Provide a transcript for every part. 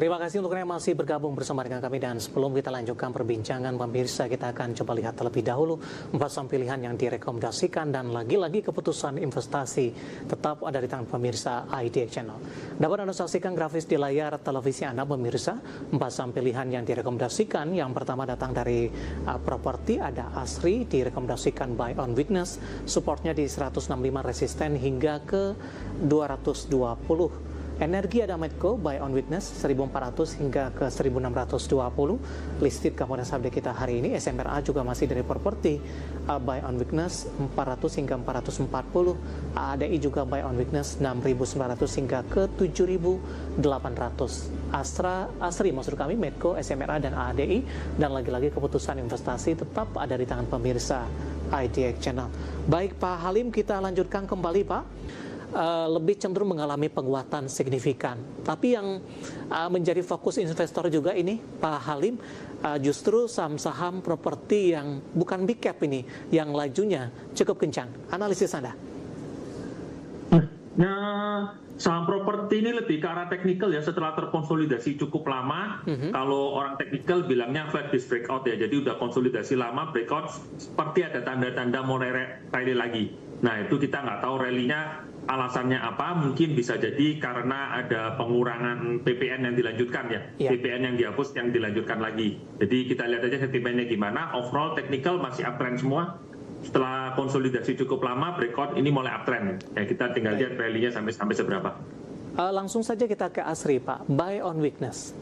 Terima kasih untuk yang masih bergabung bersama dengan kami, dan sebelum kita lanjutkan perbincangan pemirsa, kita akan coba lihat terlebih dahulu 4 saham pilihan yang direkomendasikan, dan lagi-lagi keputusan investasi tetap ada di tangan pemirsa IDX Channel. Dapat Anda saksikan grafis di layar televisi Anda pemirsa, 4 saham pilihan yang direkomendasikan. Yang pertama datang dari properti, ada ASRI direkomendasikan buy on weakness, supportnya di 165, resisten hingga ke 220. Energi ada Medco, buy on weakness 1400 hingga ke 1620. Listed kemudian update kita hari ini. SMRA juga masih dari properti, buy on weakness 400 hingga 440. ADI juga buy on weakness 6900 hingga ke 7800. ASRI maksud kami, Medco, SMRA dan ADI, dan lagi-lagi keputusan investasi tetap ada di tangan pemirsa IDX Channel. Baik Pak Halim, kita lanjutkan kembali Pak. Lebih cenderung mengalami penguatan signifikan. Tapi yang menjadi fokus investor juga ini, Pak Halim, justru saham-saham properti yang bukan big cap ini, yang lajunya cukup kencang. Analisis Anda? Nah, saham properti ini lebih ke arah teknikal ya, setelah terkonsolidasi cukup lama. Kalau orang teknikal bilangnya flat disk breakout ya, jadi udah konsolidasi lama, breakout, seperti ada tanda-tanda mulai rally lagi. Nah, itu kita nggak tahu rally-nya alasannya apa, mungkin bisa jadi karena ada pengurangan PPN yang dilanjutkan ya, PPN yang dihapus yang dilanjutkan lagi. Jadi kita lihat aja sentimennya gimana. Overall technical masih uptrend semua. Setelah konsolidasi cukup lama, breakout ini mulai uptrend. Ya, kita tinggal lihat rally-nya sampai seberapa. Langsung saja kita ke ASRI Pak, buy on weakness.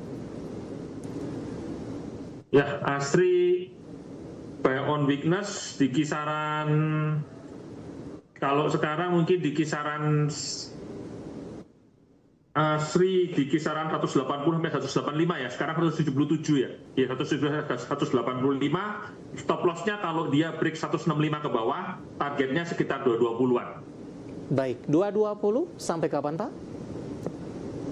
Ya, ASRI buy on weakness di kisaran, kalau sekarang mungkin di kisaran ASRI di kisaran 180 sampai 185 ya, sekarang 177 ya. Ya 185, stop loss-nya kalau dia break 165 ke bawah, targetnya sekitar 220-an. Baik, 220 sampai kapan Pak?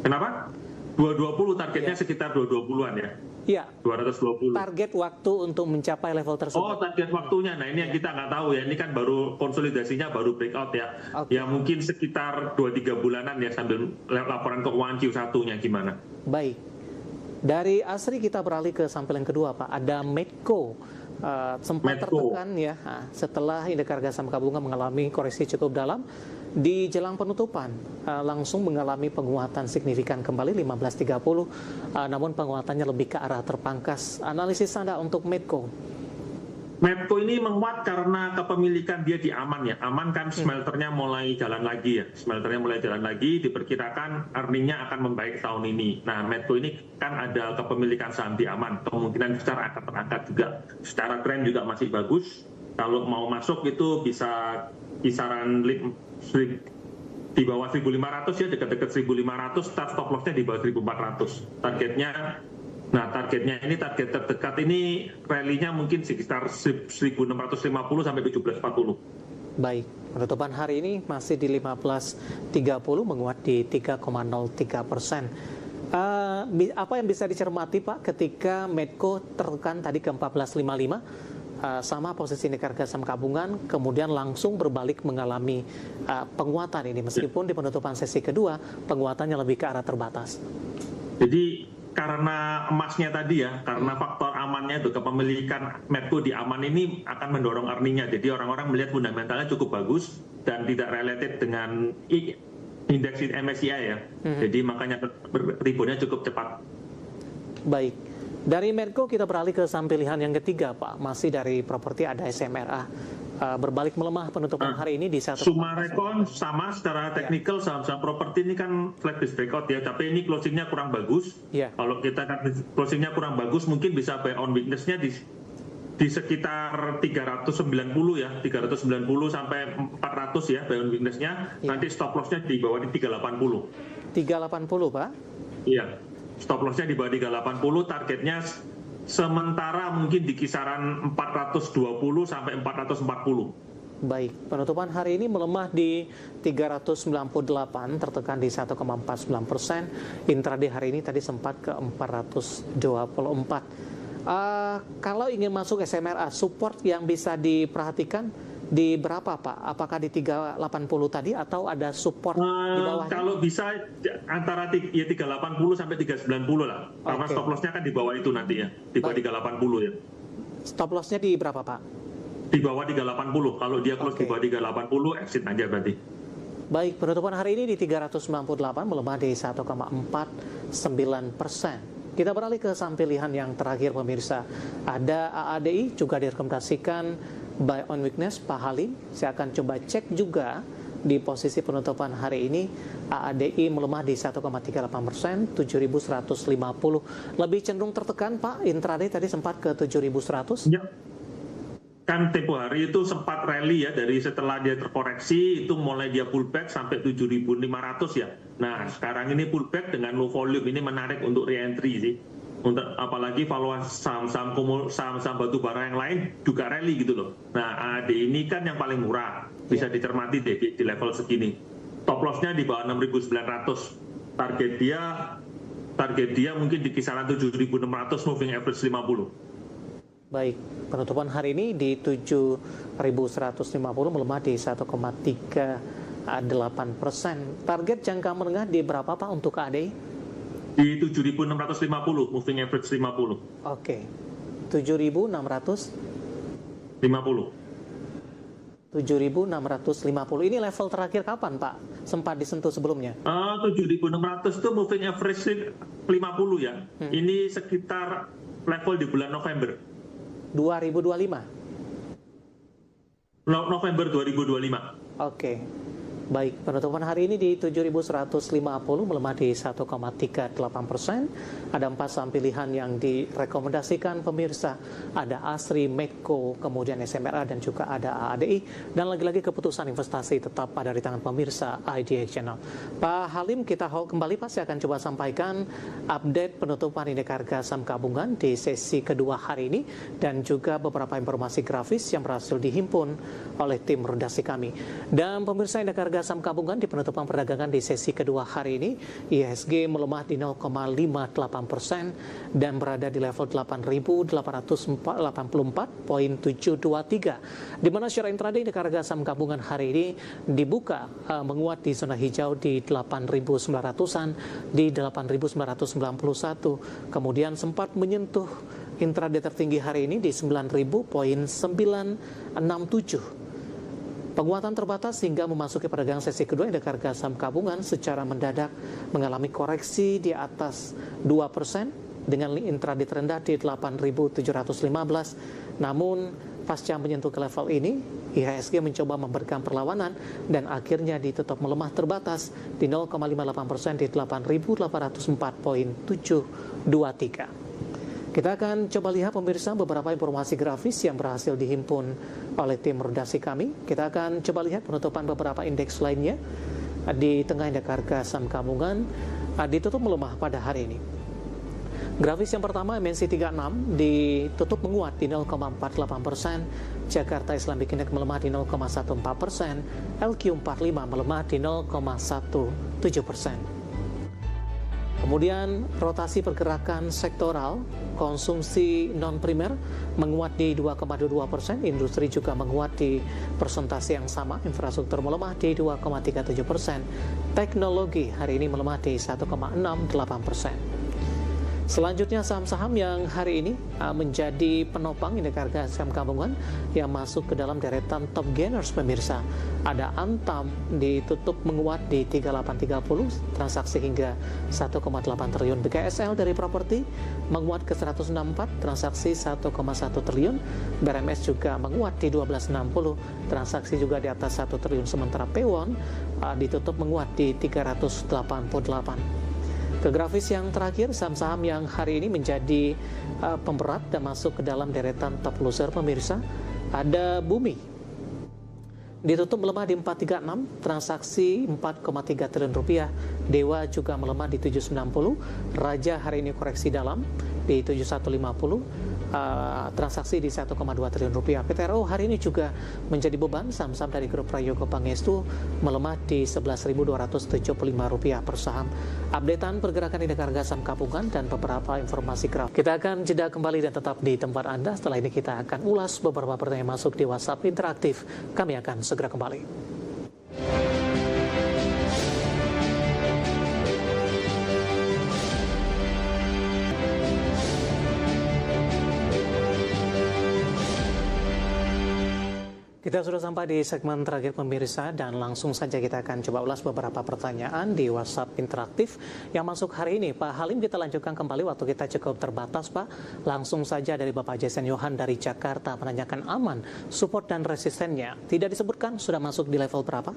Kenapa? 220 targetnya sekitar 220-an ya. Iya. 220. Target waktu untuk mencapai level tersebut. Oh, target waktunya. Nah, ini yang kita nggak tahu ya. Ini kan baru konsolidasinya, baru breakout ya. Ya mungkin sekitar 2-3 bulanan ya, sambil laporan keuangan Q1-nya gimana. Baik. Dari ASRI kita beralih ke sampel yang kedua Pak. Ada Medco. Sempat tertekan ya setelah indeks harga saham gabungan mengalami koreksi cukup dalam. Di jelang penutupan langsung mengalami penguatan signifikan kembali 15.30, namun penguatannya lebih ke arah terpangkas. Analisis Anda untuk Medco? Medco ini menguat karena kepemilikan dia di Aman ya. Aman kan smelternya mulai jalan lagi ya. Smelternya mulai jalan lagi, diperkirakan earningnya akan membaik tahun ini. Nah, Medco ini kan ada kepemilikan saham di Aman. Kemungkinan besar akan terangkat juga. Secara tren juga masih bagus. Kalau mau masuk itu bisa kisaran di bawah 1.500 ya, dekat-dekat 1.500, stop loss-nya di bawah 1.400. Targetnya ini, target terdekat ini rally-nya mungkin sekitar 1.650 sampai 1740. Baik, penutupan hari ini masih di 15.30, menguat di 3,03%. Apa yang bisa dicermati Pak ketika Medco tertekan tadi ke 14.55? Sama posisi indeks harga saham gabungan, kemudian langsung berbalik mengalami penguatan ini, meskipun di penutupan sesi kedua penguatannya lebih ke arah terbatas. Jadi karena emasnya tadi ya, karena faktor amannya itu, kepemilikan Medco di Aman ini akan mendorong earningnya. Jadi orang-orang melihat fundamentalnya cukup bagus dan tidak related dengan indeks MSCI ya. Jadi makanya reboundnya cukup cepat. Baik. Dari Medco kita beralih ke saham pilihan yang ketiga Pak, masih dari properti, ada SMRA. Berbalik melemah penutupan hari ini di satu. Sumarekon sama secara teknikal, saham-saham properti ini kan flat disk breakout ya, tapi ini closingnya kurang bagus. Kalau kita kan closingnya kurang bagus, mungkin bisa buy on weakness-nya di sekitar 390 ya, 390 sampai 400 ya buy on weakness-nya. Nanti stop loss-nya di bawah di 380. 380 Pak? Iya. Stop loss-nya di bawah 380, targetnya sementara mungkin di kisaran 420 sampai 440. Baik, penutupan hari ini melemah di 398, tertekan di 1,49%. Intraday hari ini tadi sempat ke 424. Kalau ingin masuk SMRA, support yang bisa diperhatikan di berapa Pak? Apakah di 380 tadi atau ada support di bawahnya? Kalau bisa antara 380 sampai 390 lah. Karena stop loss-nya kan di bawah itu nanti ya, di bawah 380 ya. Stop loss-nya di berapa Pak? Di bawah 380. Kalau dia close di bawah 380, exit aja berarti. Baik, penutupan hari ini di 398 melemah di 1,49%. Kita beralih ke saham pilihan yang terakhir pemirsa. Ada AADI juga direkomendasikan buy on weakness Pak Halim. Saya akan coba cek juga di posisi penutupan hari ini. AADI melemah di 1,38%, 7.150. Lebih cenderung tertekan Pak, intraday tadi sempat ke 7.100. Ya. Kan tempo hari itu sempat rally ya, dari setelah dia terkoreksi itu mulai dia pullback sampai 7.500 ya. Nah sekarang ini pullback dengan low volume, ini menarik untuk re-entry sih. Untuk apalagi valuasi saham-saham batu bara yang lain juga rally gitu loh. Nah AAD ini kan yang paling murah, bisa dicermati deh di level segini. Top loss-nya di bawah 6.900. Target dia mungkin di kisaran 7.600, moving average 50. Baik, penutupan hari ini di 7.150 melemah di 1,38%. Target jangka menengah di berapa Pak untuk AADI? Di 7.650, moving average 50. Oke, 7.650. 7.650. Ini level terakhir kapan Pak? Sempat disentuh sebelumnya? 7.600 itu moving average 50 ya. Ini sekitar level di bulan November. 2025? November 2025. Oke. Baik, penutupan hari ini di 7.150 melemah di 1,38%. Ada 4 saham pilihan yang direkomendasikan pemirsa. Ada ASRI, Medco, kemudian SMRA dan juga ada AADI. Dan lagi-lagi keputusan investasi tetap ada di tangan pemirsa IDX Channel. Pak Halim, kita kembali Pak, saya akan coba sampaikan update penutupan indeks harga saham gabungan di sesi kedua hari ini dan juga beberapa informasi grafis yang berhasil dihimpun oleh tim redaksi kami. Dan pemirsa, indeks harga saham gabungan di penutupan perdagangan di sesi kedua hari ini, IHSG melemah di 0,58% dan berada di level 8.884,723. Di mana secara intraday indeks harga saham gabungan hari ini dibuka menguat di zona hijau di 8.900-an, di 8.991, kemudian sempat menyentuh intraday tertinggi hari ini di 9.967. Penguatan terbatas hingga memasuki perdagangan sesi kedua indeks harga saham gabungan secara mendadak mengalami koreksi di atas 2% dengan intraday terendah di 8.715. Namun pasca menyentuh ke level ini, IHSG mencoba memberikan perlawanan dan akhirnya ditutup melemah terbatas di 0,58% di 8.804,723. Kita akan coba lihat pemirsa beberapa informasi grafis yang berhasil dihimpun oleh tim redaksi kami. Kita akan coba lihat penutupan beberapa indeks lainnya. Di tengah indeks harga saham gabungan ditutup melemah pada hari ini. Grafis yang pertama MNC 36 ditutup menguat di 0,48%, Jakarta Islamic Index melemah di 0,14%, LQ45 melemah di 0,17%. Kemudian rotasi pergerakan sektoral, konsumsi non-primer menguat di 2,22%, industri juga menguat di persentase yang sama, infrastruktur melemah di 2,37%, teknologi hari ini melemah di 1,68%. Selanjutnya saham-saham yang hari ini menjadi penopang indeks harga saham gabungan yang masuk ke dalam deretan top gainers pemirsa. Ada Antam ditutup menguat di 3830, transaksi hingga 1,8 triliun. BKSL dari properti menguat ke 164, transaksi 1,1 triliun. BRMS juga menguat di 1260, transaksi juga di atas 1 triliun. Sementara Pewon ditutup menguat di 388. Ke grafis yang terakhir, saham-saham yang hari ini menjadi pemberat dan masuk ke dalam deretan top loser pemirsa. Ada Bumi ditutup melemah di 436, transaksi 4,3 triliun rupiah. Dewa juga melemah di 790, Raja hari ini koreksi dalam di 7150, transaksi di 1,2 triliun rupiah. PTRO hari ini juga menjadi beban. Saham-saham dari grup Prayogo Pangestu melemah di 11.275 rupiah per saham. Updatean pergerakan indeks harga saham gabungan dan beberapa informasi graf. Kita akan jeda kembali dan tetap di tempat Anda. Setelah ini kita akan ulas beberapa pertanyaan masuk di WhatsApp interaktif. Kami akan segera kembali. Kita sudah sampai di segmen terakhir pemirsa dan langsung saja kita akan coba ulas beberapa pertanyaan di WhatsApp interaktif yang masuk hari ini. Pak Halim, kita lanjutkan kembali, waktu kita cukup terbatas Pak. Langsung saja dari Bapak Jason Yohan dari Jakarta menanyakan aman, support dan resistennya. Tidak disebutkan sudah masuk di level berapa?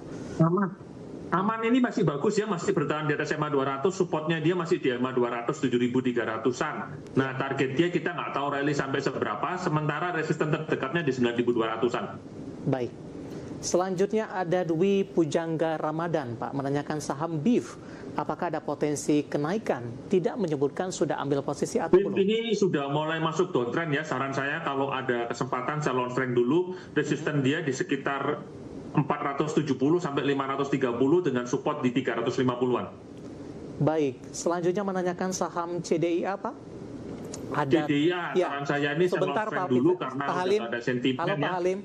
Aman ini masih bagus ya, masih bertahan di atas EMA 200, supportnya dia masih di EMA 200, 7.300-an. Nah, target dia kita nggak tahu rally sampai seberapa, sementara resisten terdekatnya di 9.200-an. Baik. Selanjutnya ada Dwi Pujangga Ramadan, Pak, menanyakan saham BIF. Apakah ada potensi kenaikan? Tidak menyebutkan sudah ambil posisi atau belum. Ini sudah mulai masuk downtrend ya. Saran saya kalau ada kesempatan saya long trend dulu. Resisten dia di sekitar 470 sampai 530 dengan support di 350-an. Baik. Selanjutnya menanyakan saham CDIA, Pak. Ada CDIA, saran saya ini sebentar, saya long trend Pak, dulu Pak karena Halim. sudah ada sentimen. Halo Pak Halim.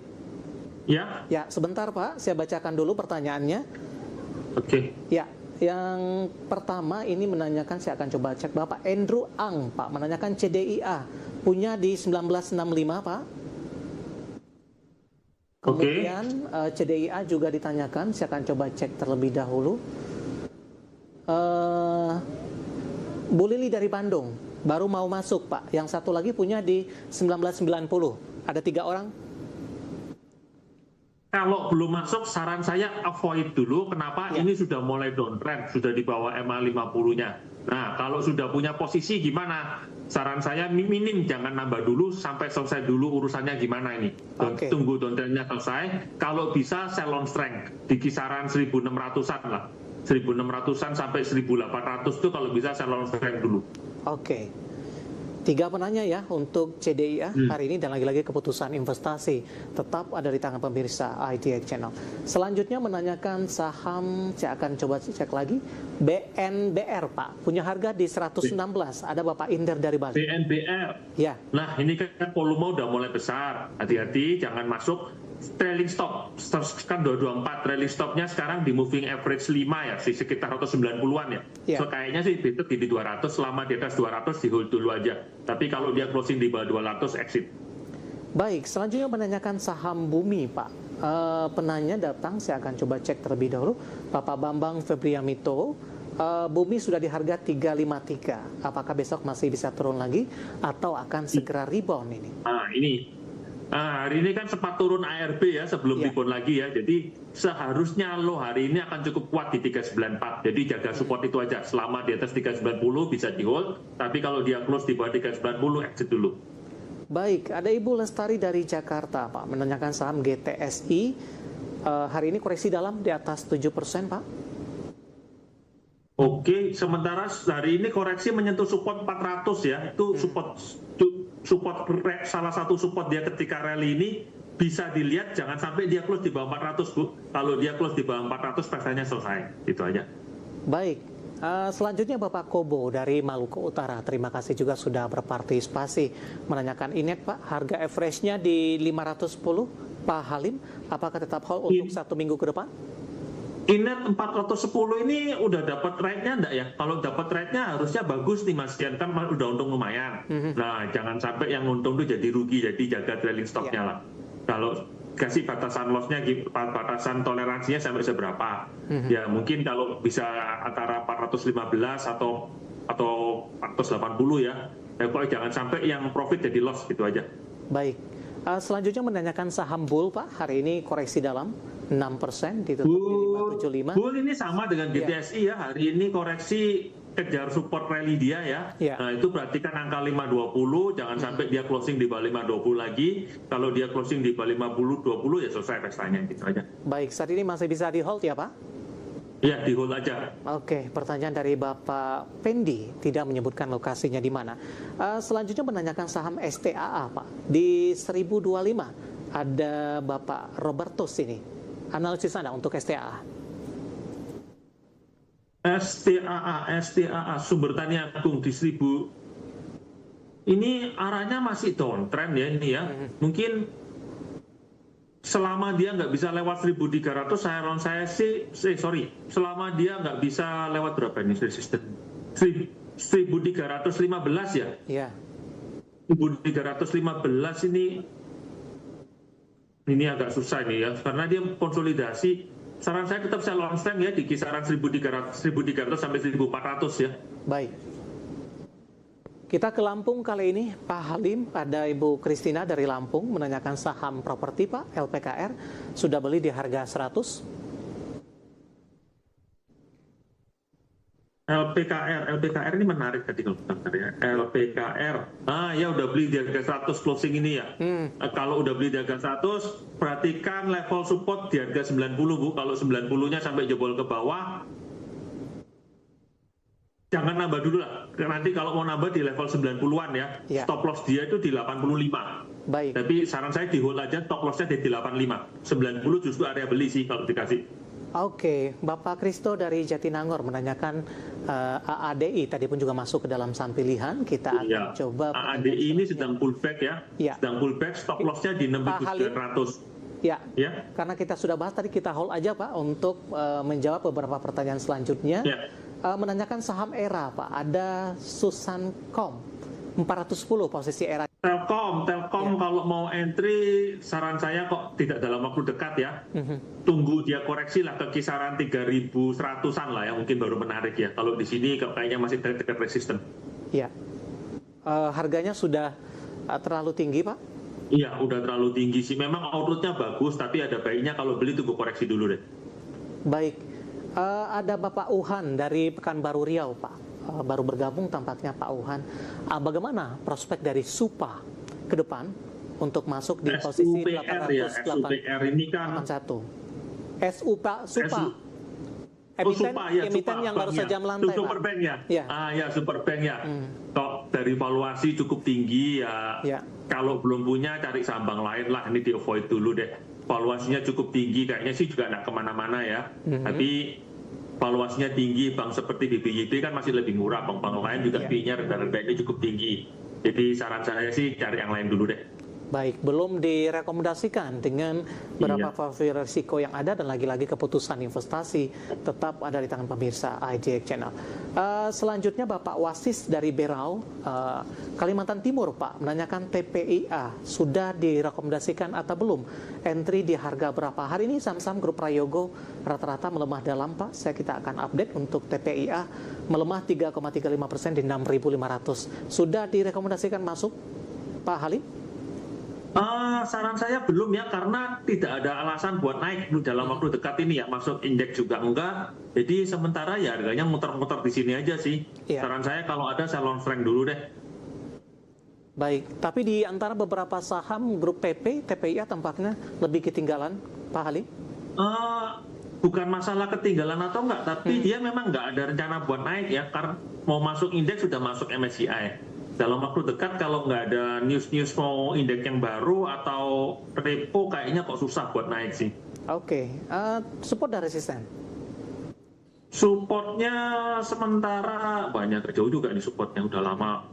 Ya, sebentar Pak, saya bacakan dulu pertanyaannya. Oke. Ya, yang pertama ini menanyakan, saya akan coba cek, Bapak Andrew Ang, Pak, menanyakan CDIA, punya di 1965, Pak. Kemudian CDIA juga ditanyakan, saya akan coba cek terlebih dahulu. Bu Lili dari Bandung, baru mau masuk Pak. Yang satu lagi punya di 1990, ada 3 orang. Kalau belum masuk, saran saya avoid dulu. Kenapa? Ya. Ini sudah mulai downtrend, sudah di bawah EMA 50-nya. Nah, kalau sudah punya posisi gimana? Saran saya minim, jangan nambah dulu sampai selesai dulu urusannya gimana ini. Oke. Tunggu downtrendnya selesai. Kalau bisa sell on strength di kisaran 1.600-an lah. 1.600-an sampai 1.800 itu kalau bisa sell on strength dulu. Oke. 3 penanya ya untuk CDIA hari ini, dan lagi-lagi keputusan investasi tetap ada di tangan pemirsa IDX Channel. Selanjutnya menanyakan saham, saya akan coba cek lagi, BNBR Pak, punya harga di 116, ada Bapak Inder dari Bali. BNBR. Ya. Nah, ini kan volume udah mulai besar. Hati-hati, jangan masuk. Trailing stop kan 224, trailing stopnya sekarang di moving average 5 ya, di sekitar 190-an ya. Yeah. So kayaknya sih itu di 200, selama di atas 200 di hold dulu aja. Tapi kalau dia closing di bawah 200 exit. Baik, selanjutnya menanyakan saham Bumi Pak. Penanya datang, saya akan coba cek terlebih dahulu. Bapak Bambang Febriamito, Bumi sudah di harga 353. Apakah besok masih bisa turun lagi atau akan segera rebound ini? Hari ini kan sempat turun ARB ya sebelum rebound lagi ya. Jadi seharusnya lo hari ini akan cukup kuat di 394. Jadi jaga support itu aja. Selama di atas 390 bisa di hold. Tapi kalau dia close di bawah 390 exit dulu. Baik, ada Ibu Lestari dari Jakarta Pak, menanyakan saham GTSI. Hari ini koreksi dalam di atas 7% Pak. Oke, sementara hari ini koreksi menyentuh support 400 ya. Itu support salah satu support dia ketika rally ini bisa dilihat, jangan sampai dia close di bawah 400 Bu. Kalau dia close di bawah 400 pestanya selesai. Itu aja. Baik. Selanjutnya Bapak Kobo dari Maluku Utara, terima kasih juga sudah berpartisipasi menanyakan Inet Pak, harga average-nya di 510. Pak Halim, apakah tetap hold untuk 1 minggu ke depan? Inet 410 ini udah dapat rate-nya enggak ya? Kalau dapat rate-nya harusnya bagus nih Mas Dian, kan udah untung lumayan. Nah, jangan sampai yang untung tuh jadi rugi, jadi jaga trailing stop-nya lah. Kalau kasih batasan loss-nya, batasan toleransinya sampai seberapa? Ya mungkin kalau bisa antara 415 atau 480 ya. Pokoknya jangan sampai yang profit jadi loss, gitu aja. Baik. Selanjutnya menanyakan saham Bull Pak, hari ini koreksi dalam 6%, ditutup di 575. Bull ini sama dengan GTSI ya, hari ini koreksi kejar support rally dia ya. Nah itu berarti kan angka 520, jangan sampai dia closing di bawah 520 lagi. Kalau dia closing di bawah 520 ya selesai pestanya, gitu aja. Baik, saat ini masih bisa di hold ya Pak? Ya, di hold aja. Oke, pertanyaan dari Bapak Pendi, tidak menyebutkan lokasinya di mana. Selanjutnya menanyakan saham STAA, Pak. Di 1025 ada Bapak Robertus ini. Analisis Anda untuk STAA. STAA, Sumber Tani Agung di 1000. Ini arahnya masih downtrend ya ini ya. Mungkin selama dia nggak bisa lewat 1.300, selama dia nggak bisa lewat berapa ini resisten? 1.315 ya? Iya. 1.315 ini agak susah ini ya, karena dia konsolidasi. Saran saya tetap sell long stand ya di kisaran 1.300 sampai 1.400 ya. Baik. Kita ke Lampung kali ini, Pak Halim, ada Ibu Kristina dari Lampung menanyakan saham properti, Pak, LPKR, sudah beli di harga 100? LPKR ini menarik tadi kalau bentar ya. LPKR, ya udah beli di harga 100 closing ini ya. Kalau udah beli di harga 100, perhatikan level support di harga 90 Bu. Kalau 90-nya sampai jebol ke bawah, jangan nambah dulu lah. Nanti kalau mau nambah di level 90-an ya. Stop loss dia itu di 85. Baik. Tapi saran saya di hold aja, stop loss-nya di 85. 90 justru area beli sih kalau dikasih. Oke, Bapak Kristo dari Jatinangor menanyakan AADI, tadi pun juga masuk ke dalam saham pilihan. Kita akan coba. AADI ini sedang pullback ya. Sedang pullback, stop loss-nya di 6.900. Ya, karena kita sudah bahas tadi, kita hold aja Pak untuk menjawab beberapa pertanyaan selanjutnya. Menanyakan saham ERA Pak, ada Susancom 410 posisi ERA. Telkom kalau mau entry, saran saya kok tidak dalam waktu dekat ya. Tunggu dia koreksi lah ke kisaran 3.100-an lah ya, mungkin baru menarik ya. Kalau di sini kayaknya masih dekat resisten. Ya, harganya sudah terlalu tinggi Pak? Iya, udah terlalu tinggi sih. Memang outlook-nya bagus, tapi ada baiknya kalau beli tunggu koreksi dulu deh. Baik, ada Bapak Uhan dari Pekanbaru Riau Pak. Baru bergabung tampaknya Pak Uhan. Bagaimana prospek dari SUPA ke depan untuk masuk di posisi 881? Ya, SUPR ini kan SUPA. Emiten yang baru saja melantai, Superbank ya. Superbank ya. Kok dari valuasi cukup tinggi ya. Kalau belum punya cari saham bank lain lah, ini di avoid dulu deh. Valuasinya cukup tinggi, kayaknya sih juga nggak kemana-mana ya. Tapi valuasinya tinggi, bank seperti BBYD kan masih lebih murah, bank-bank lain juga fee-nya rendah-rendah, ini cukup tinggi. Jadi saran saya sih cari yang lain dulu deh. Baik, belum direkomendasikan dengan berapa profil risiko yang ada, dan lagi-lagi keputusan investasi tetap ada di tangan pemirsa IDX Channel. Selanjutnya Bapak Wasis dari Berau, Kalimantan Timur Pak, menanyakan TPIA sudah direkomendasikan atau belum? Entry di harga berapa? Hari ini saham-saham grup Prayogo rata-rata melemah dalam Pak. Kita akan update untuk TPIA melemah 3,35% di 6.500. Sudah direkomendasikan masuk Pak Halim? Saran saya belum ya, karena tidak ada alasan buat naik dalam waktu dekat ini ya. Masuk indeks juga enggak. Jadi sementara ya harganya muter-muter di sini aja sih. Saran saya kalau ada saya long strength dulu deh. Baik, tapi di antara beberapa saham grup PP, TPIA tampaknya lebih ketinggalan, Pak Halim? Bukan masalah ketinggalan atau enggak, tapi dia memang enggak ada rencana buat naik ya. Karena mau masuk indeks sudah masuk MSCI. Dalam waktu dekat kalau nggak ada news-news mau indeks yang baru atau repo, kayaknya kok susah buat naik sih. Oke, support dan resisten? Supportnya sementara banyak, jauh juga nih supportnya, udah lama.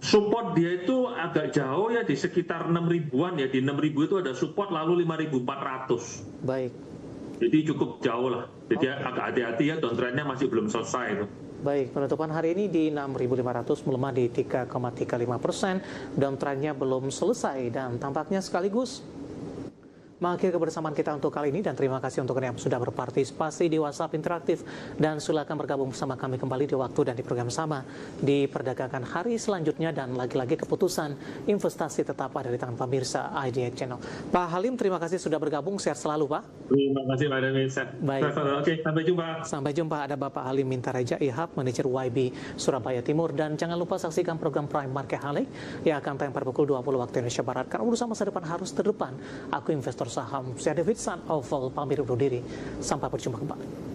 Support dia itu agak jauh ya, di sekitar 6.000-an ya, di 6.000 itu ada support, lalu 5.400. Baik. Jadi cukup jauh lah, jadi agak hati-hati ya, downtrendnya masih belum selesai itu. Baik, penutupan hari ini di 6.500 melemah di 3,35%, downtrendnya belum selesai dan tampaknya sekaligus mengakhiri kebersamaan kita untuk kali ini, dan terima kasih untuk yang sudah berpartisipasi di WhatsApp interaktif, dan silakan bergabung bersama kami kembali di waktu dan di program sama di perdagangan hari selanjutnya, dan lagi-lagi keputusan investasi tetap ada di tangan pemirsa IDX Channel. Pak Halim, terima kasih sudah bergabung, sehat selalu Pak. Terima kasih Pak Demis. Baik. Oke, sampai jumpa. Sampai jumpa. Ada Bapak Halim Mintareja Ihab, manajer YB Surabaya Timur, dan jangan lupa saksikan program Prime Market Halik yang akan tayang pada pukul 20 waktu Indonesia Barat, karena urusan masa depan harus terdepan. Aku investor saham. Saya David San Oval pamit undur diri. Sampai berjumpa kembali.